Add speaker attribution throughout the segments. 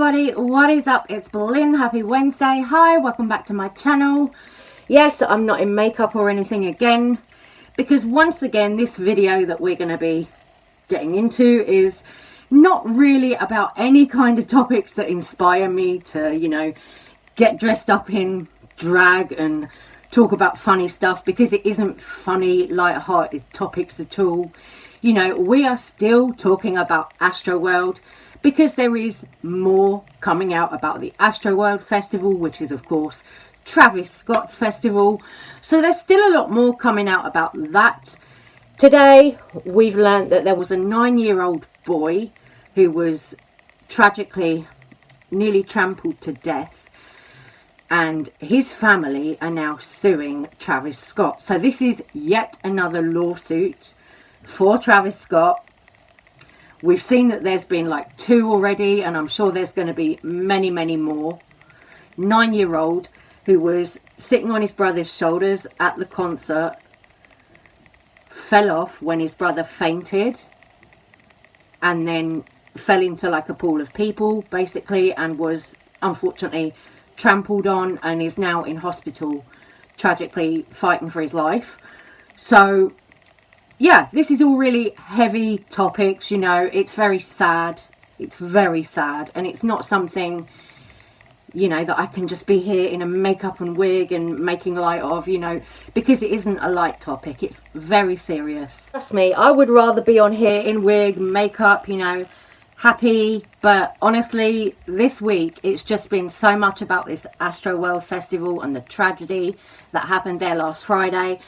Speaker 1: everybody, what is up? It's Lynn. Happy Wednesday. Hi, welcome back to my channel. Yes, I'm not in makeup or anything again, because once again this video that we're going to be getting into is not really about any kind of topics that inspire me to, you know, get dressed up in drag and talk about funny stuff, because it isn't funny, light-hearted topics at all. You know, we are still talking about Astroworld, because there is more coming out about the Astroworld Festival, which is of course Travis Scott's festival. So there's still a lot more coming out about that. Today we've learned that there was a 9-year-old boy who was tragically nearly trampled to death, and his family are now suing Travis Scott. So this is yet another lawsuit for Travis Scott. We've seen that there's been like 2 already, and I'm sure there's going to be many, many more. 9-year-old who was sitting on his brother's shoulders at the concert fell off when his brother fainted, and then fell into like a pool of people basically, and was unfortunately trampled on, and is now in hospital tragically fighting for his life. So yeah, this is all really heavy topics, you know. It's very sad. It's very sad. And it's not something, you know, that I can just be here in a makeup and wig and making light of, you know, because it isn't a light topic. It's very serious. Trust me, I would rather be on here in wig, makeup, you know, happy. But honestly, this week, it's just been so much about this Astroworld Festival and the tragedy that happened there last Friday.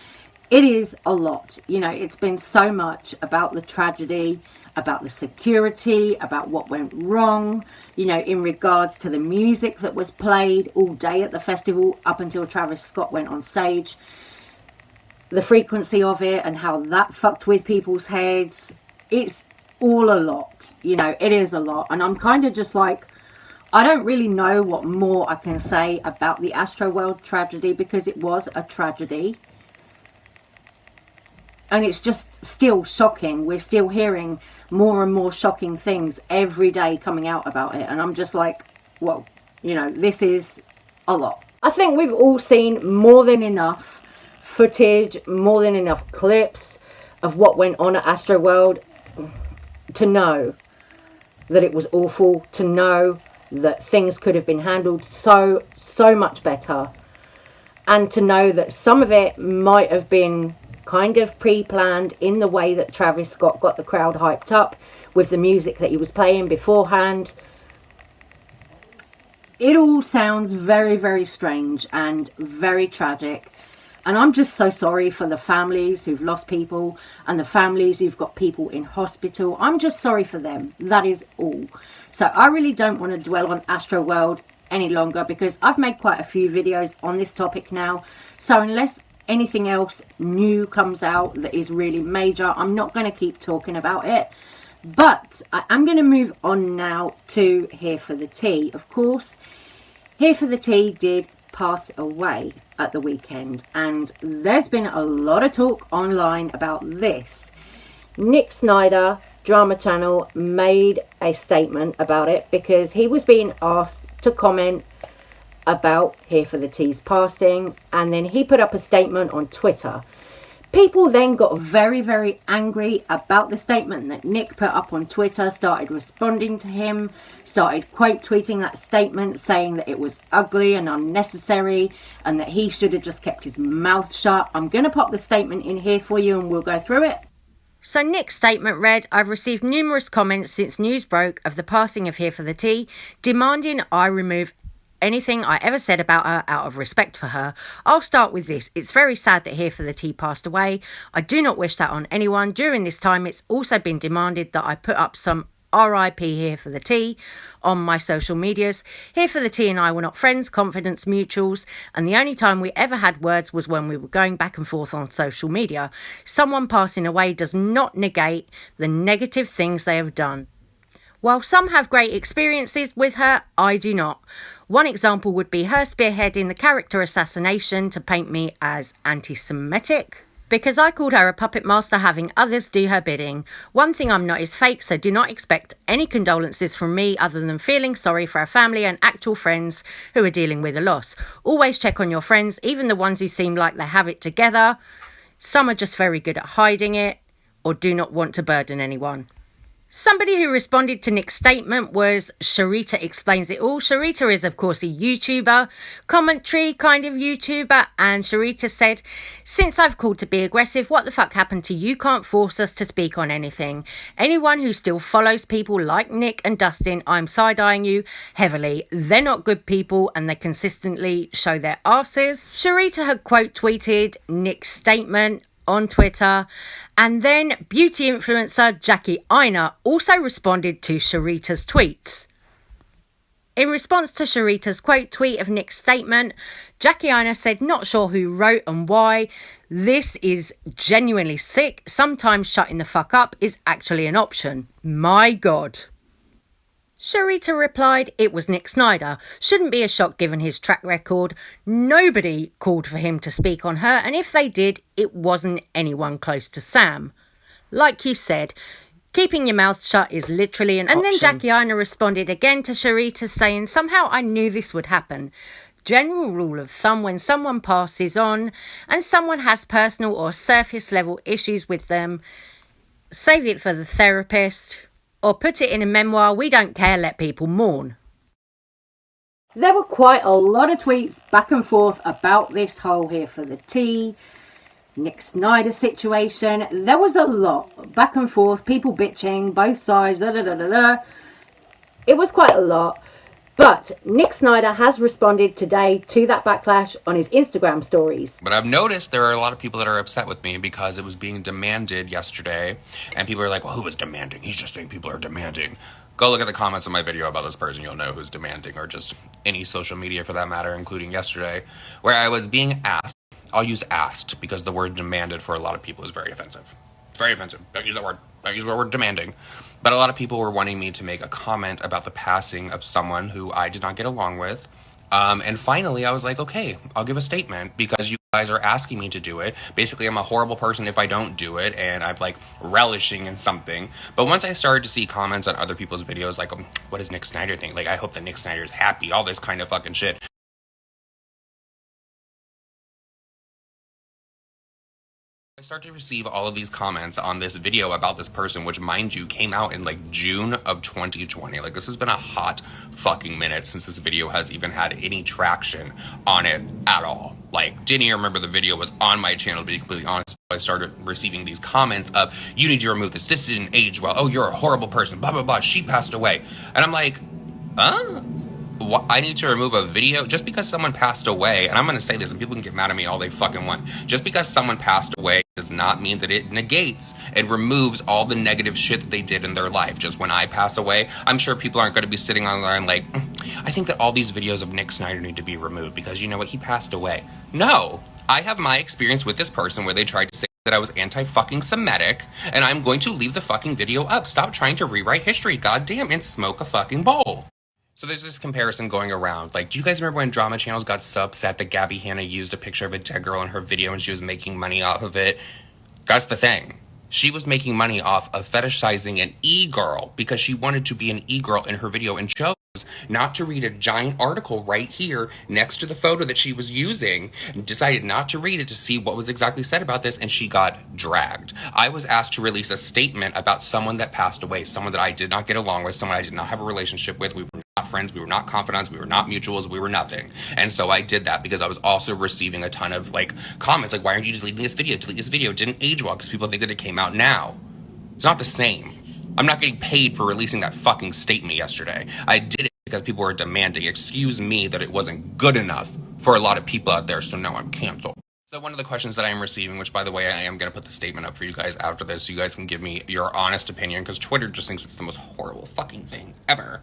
Speaker 1: It is a lot, you know. It's been so much about the tragedy, about the security, about what went wrong, you know, in regards to the music that was played all day at the festival up until Travis Scott went on stage. The frequency of it and how that fucked with people's heads. It's all a lot, you know, it is a lot. And I'm kind of just like, I don't really know what more I can say about the Astroworld tragedy, because it was a tragedy. And it's just still shocking. We're still hearing more and more shocking things every day coming out about it. And I'm just like, whoa, you know, this is a lot. I think we've all seen more than enough footage, more than enough clips of what went on at Astroworld to know that it was awful, to know that things could have been handled so much better. And to know that some of it might have been kind of pre-planned in the way that Travis Scott got the crowd hyped up with the music that he was playing beforehand. It all sounds very, very strange and very tragic. And I'm just so sorry for the families who've lost people, and the families who've got people in hospital. I'm just sorry for them. That is all. So I really don't want to dwell on Astroworld any longer, because I've made quite a few videos on this topic now. So unless anything else new comes out that is really major, I'm not going to keep talking about it. But I am going to move on now to Here for the Tea. Of course, Here for the Tea did pass away at the weekend, and there's been a lot of talk online about this. Nick Snider, Drama Channel, made a statement about it, because he was being asked to comment about Here for the Tea's passing, and then he put up a statement on Twitter. People then got very, very angry about the statement that Nick put up on Twitter, started responding to him, started quote tweeting that statement, saying that it was ugly and unnecessary and that he should have just kept his mouth shut. I'm going to pop the statement in here for you and we'll go through it. So Nick's statement read, "I've received numerous comments since news broke of the passing of Here for the Tea, demanding I remove anything I ever said about her out of respect for her. I'll start with this. It's very sad that Here for the Tea passed away. I do not wish that on anyone. During this time, it's also been demanded that I put up some RIP Here for the Tea on my social medias. Here for the Tea and I were not friends, confidants, mutuals, and the only time we ever had words was when we were going back and forth on social media. Someone passing away does not negate the negative things they have done. While some have great experiences with her, I do not. One example would be her spearheading the character assassination to paint me as anti-Semitic. because I called her a puppet master having others do her bidding. One thing I'm not is fake, so do not expect any condolences from me other than feeling sorry for her family and actual friends who are dealing with a loss. Always check on your friends, even the ones who seem like they have it together. Some are just very good at hiding it or do not want to burden anyone. Somebody who responded to Nick's statement was Sharita Explains It All. Sharita is, of course, a YouTuber, commentary kind of YouTuber, and Sharita said, "Since I've called to be aggressive, what the fuck happened to you? Can't force us to speak on anything. Anyone who still follows people like Nick and Dustin, I'm side-eyeing you heavily. They're not good people and they consistently show their asses." Sharita had quote tweeted Nick's statement on Twitter, and then beauty influencer Jackie Aina also responded to Sharita's tweets. In response to Sharita's quote tweet of Nick's statement, Jackie Aina said, "Not sure who wrote and why. This is genuinely sick. Sometimes shutting the fuck up is actually an option. My God." Sharita replied, "It was Nick Snider. Shouldn't be a shock given his track record. Nobody called for him to speak on her, and if they did, it wasn't anyone close to Sam. Like you said, keeping your mouth shut is literally an option." And then Jackie Aina responded again to Sharita saying, "Somehow I knew this would happen. General rule of thumb, when someone passes on and someone has personal or surface level issues with them, save it for the therapist. Or put it in a memoir, we don't care, let people mourn." There were quite a lot of tweets back and forth about this whole Here for the Tea, Nick Snider situation. There was a lot back and forth, people bitching, both sides, It was quite a lot. But Nick Snider has responded today to that backlash on his Instagram stories.
Speaker 2: But I've noticed there are a lot of people that are upset with me because it was being demanded yesterday. And people are like, well, who was demanding? He's just saying people are demanding. Go look at the comments of my video about this person. You'll know who's demanding, or just any social media for that matter, including yesterday, where I was being asked. I'll use asked because the word demanded for a lot of people is very offensive. It's very offensive. Don't use that word. Don't use the word demanding. But a lot of people were wanting me to make a comment about the passing of someone who I did not get along with. And finally, I was like, okay, I'll give a statement because you guys are asking me to do it. Basically, I'm a horrible person if I don't do it, and I'm like relishing in something. But once I started to see comments on other people's videos, like, what does Nick Snider think? Like, I hope that Nick Snider is happy, all this kind of fucking shit. I start to receive all of these comments on this video about this person, which, mind you, came out in like June of 2020. Like, this has been a hot fucking minute since this video has even had any traction on it at all. Like, didn't even remember the video was on my channel, to be completely honest. I started receiving these comments of, you need to remove this didn't age well, oh, you're a horrible person, blah, blah, blah, she passed away. And I'm like, huh? I need to remove a video just because someone passed away, and I'm going to say this, and people can get mad at me all they fucking want. Just because someone passed away does not mean that it negates, it removes all the negative shit that they did in their life. Just when I pass away, I'm sure people aren't going to be sitting on there and like, I think that all these videos of Nick Snider need to be removed because you know what, he passed away. No, I have my experience with this person where they tried to say that I was anti-fucking Semitic, and I'm going to leave the fucking video up. Stop trying to rewrite history, goddamn, and smoke a fucking bowl. So there's this comparison going around. Like, do you guys remember when drama channels got so upset that Gabby Hanna used a picture of a dead girl in her video and she was making money off of it? That's the thing. She was making money off of fetishizing an e-girl because she wanted to be an e-girl in her video and chose not to read a giant article right here next to the photo that she was using, and decided not to read it to see what was exactly said about this, and she got dragged. I was asked to release a statement about someone that passed away, someone that I did not get along with, someone I did not have a relationship with. We were not friends, we were not confidants, we were not mutuals, we were nothing. And so I did that because I was also receiving a ton of like comments like, why aren't you deleting this video? Delete this video. It didn't age well because people think that it came out now. It's not the same. I'm not getting paid for releasing that fucking statement yesterday. I did it because people were demanding. Excuse me that it wasn't good enough for a lot of people out there, so now I'm canceled. So one of the questions that I am receiving, which by the way, I am going to put the statement up for you guys after this so you guys can give me your honest opinion, because Twitter just thinks it's the most horrible fucking thing ever.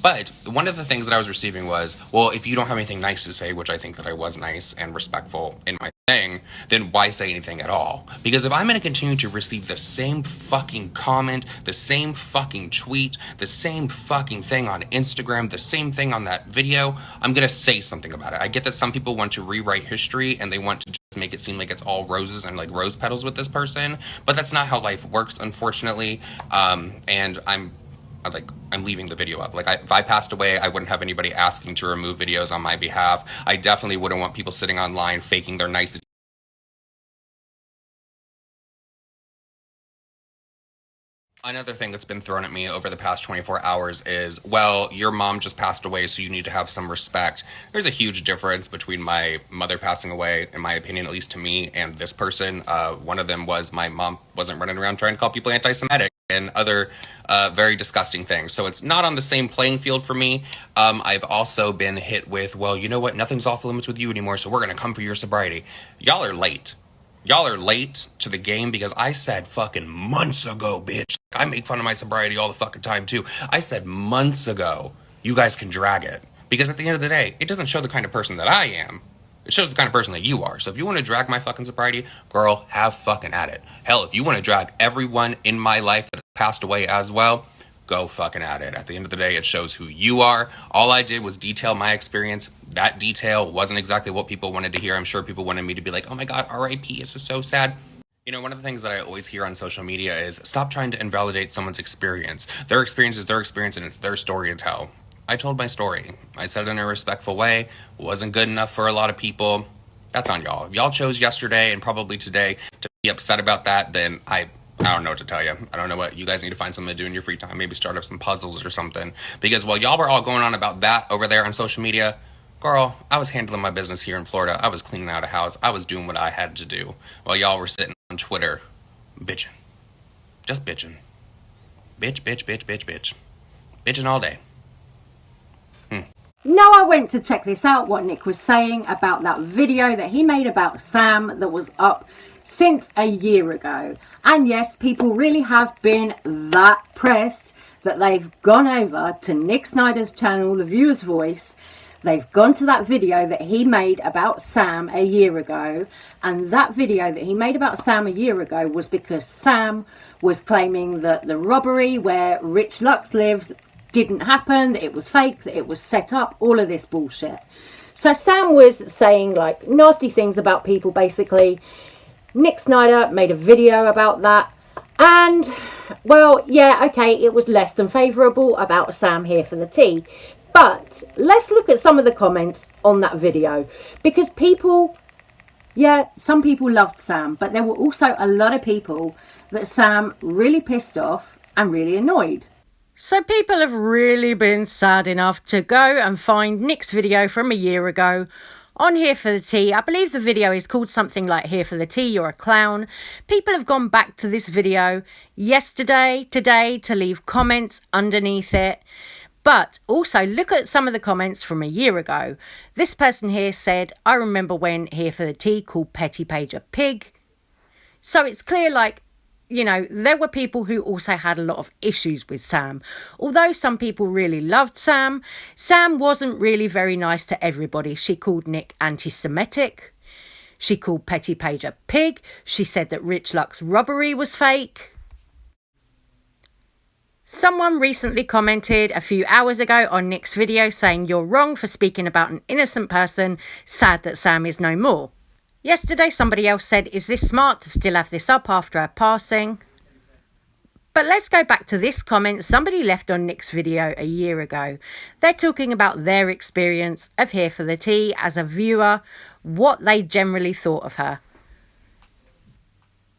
Speaker 2: But one of the things that I was receiving was, well, if you don't have anything nice to say, which I think that I was nice and respectful in my thing, then why say anything at all? Because if I'm going to continue to receive the same fucking comment, the same fucking tweet, the same fucking thing on Instagram, the same thing on that video, I'm going to say something about it. I get that some people want to rewrite history and they want to make it seem like it's all roses and like rose petals with this person, but that's not how life works, unfortunately. And I'm leaving the video up. Like, if I passed away, I wouldn't have anybody asking to remove videos on my behalf. I definitely wouldn't want people sitting online faking their nicety. Another thing that's been thrown at me over the past 24 hours is, well, your mom just passed away, so you need to have some respect. There's a huge difference between my mother passing away, in my opinion, at least to me, and this person. One of them was my mom wasn't running around trying to call people anti-Semitic and other very disgusting things. So it's not on the same playing field for me. I've also been hit with, well, you know what? Nothing's off limits with you anymore, so we're going to come for your sobriety. Y'all are late. Y'all are late to the game, because I said fucking months ago, bitch. I make fun of my sobriety all the fucking time, too. I said months ago, you guys can drag it. Because at the end of the day, it doesn't show the kind of person that I am. It shows the kind of person that you are. So if you want to drag my fucking sobriety, girl, have fucking at it. Hell, if you want to drag everyone in my life that passed away as well, go fucking at it. At the end of the day, it shows who you are. All I did was detail my experience. That detail wasn't exactly what people wanted to hear. I'm sure people wanted me to be like, oh my God, RIP, it's just so sad. You know, one of the things that I always hear on social media is, stop trying to invalidate someone's experience. Their experience is their experience, and it's their story to tell. I told my story. I said it in a respectful way. Wasn't good enough for a lot of people. That's on y'all. If y'all chose yesterday and probably today to be upset about that, then I don't know what to tell you. I don't know what you guys need to find something to do in your free time. Maybe start up some puzzles or something. Because while y'all were all going on about that over there on social media, girl, I was handling my business here in Florida. I was cleaning out a house. I was doing what I had to do. While y'all were sitting on Twitter, bitching. Just bitching. Bitch, bitch, bitch, bitch, bitch. Bitching all day.
Speaker 1: Now I went to check this out, what Nick was saying about that video that he made about Sam that was up since a year ago. And yes, people really have been that pressed that they've gone over to Nick Snider's channel, The Viewer's Voice. They've gone to that video that he made about Sam a year ago. And that video that he made about Sam a year ago was because Sam was claiming that the robbery where Rich Lux lives didn't happen, that it was fake, that it was set up, all of this bullshit. So Sam was saying like nasty things about people, basically. Nick Snider made a video about that, and well, yeah, okay, it was less than favourable about Sam here for the tea. But let's look at some of the comments on that video, because people, yeah, some people loved Sam, but there were also a lot of people that Sam really pissed off and really annoyed. So people have really been sad enough to go and find Nick's video from a year ago on Here for the Tea. I believe the video is called something like Here for the Tea, You're a Clown. People have gone back to this video yesterday, today, to leave comments underneath it. But also look at some of the comments from a year ago. This person here said, I remember when Here for the Tea called Petty Page a pig. So it's clear, like, you know, there were people who also had a lot of issues with Sam. Although some people really loved Sam, Sam wasn't really very nice to everybody. She called Nick anti-Semitic. She called Petty Page a pig. She said that Rich Lux's robbery was fake. Someone recently commented a few hours ago on Nick's video saying, you're wrong for speaking about an innocent person. Sad that Sam is no more. Yesterday, somebody else said, is this smart to still have this up after her passing? But let's go back to this comment somebody left on Nick's video a year ago. They're talking about their experience of Here for the Tea as a viewer, what they generally thought of her.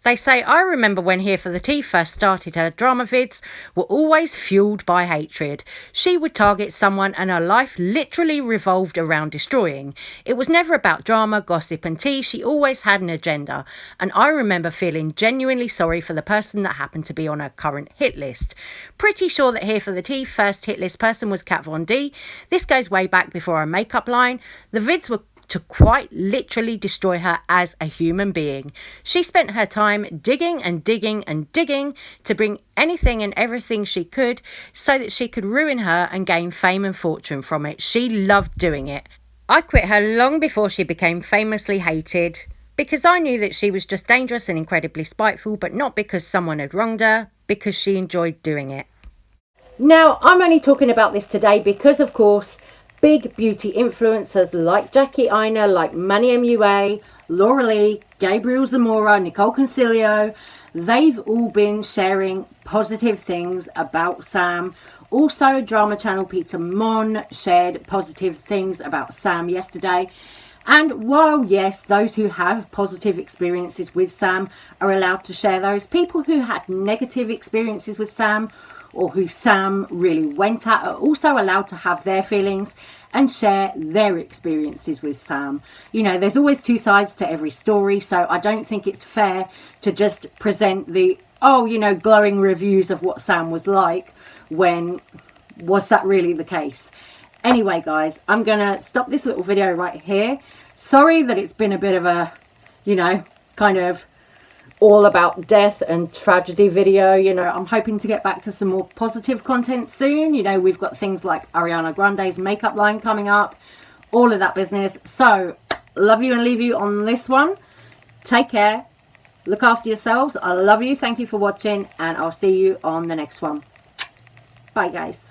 Speaker 1: They say, I remember when Here for the Tea first started, her drama vids were always fueled by hatred. She would target someone and her life literally revolved around destroying. It was never about drama, gossip and tea. She always had an agenda. And I remember feeling genuinely sorry for the person that happened to be on her current hit list. Pretty sure that Here for the Tea first hit list person was Kat Von D. This goes way back before her makeup line. The vids were to quite literally destroy her as a human being. She spent her time digging and digging and digging to bring anything and everything she could so that she could ruin her and gain fame and fortune from it. She loved doing it. I quit her long before she became famously hated because I knew that she was just dangerous and incredibly spiteful, but not because someone had wronged her, because she enjoyed doing it. Now, I'm only talking about this today because, of course, big beauty influencers like Jackie Aina, like Manny MUA, Laura Lee, Gabriel Zamora, Nicole Concilio, they've all been sharing positive things about Sam. Also, Drama Channel Peter Mon shared positive things about Sam yesterday. And while, yes, those who have positive experiences with Sam are allowed to share those, people who had negative experiences with Sam or who Sam really went at are also allowed to have their feelings and share their experiences with Sam. You know, there's always two sides to every story, so I don't think it's fair to just present the, oh, you know, glowing reviews of what Sam was like when was that really the case? Anyway, guys, I'm gonna stop this little video right here. Sorry that it's been a bit of a, you know, kind of all about death and tragedy video. You know, I'm hoping to get back to some more positive content soon. You know, we've got things like Ariana Grande's makeup line coming up, all of that business. So, love you and leave you on this one. Take care. Look after yourselves. I love you. Thank you for watching, and I'll see you on the next one. Bye, guys.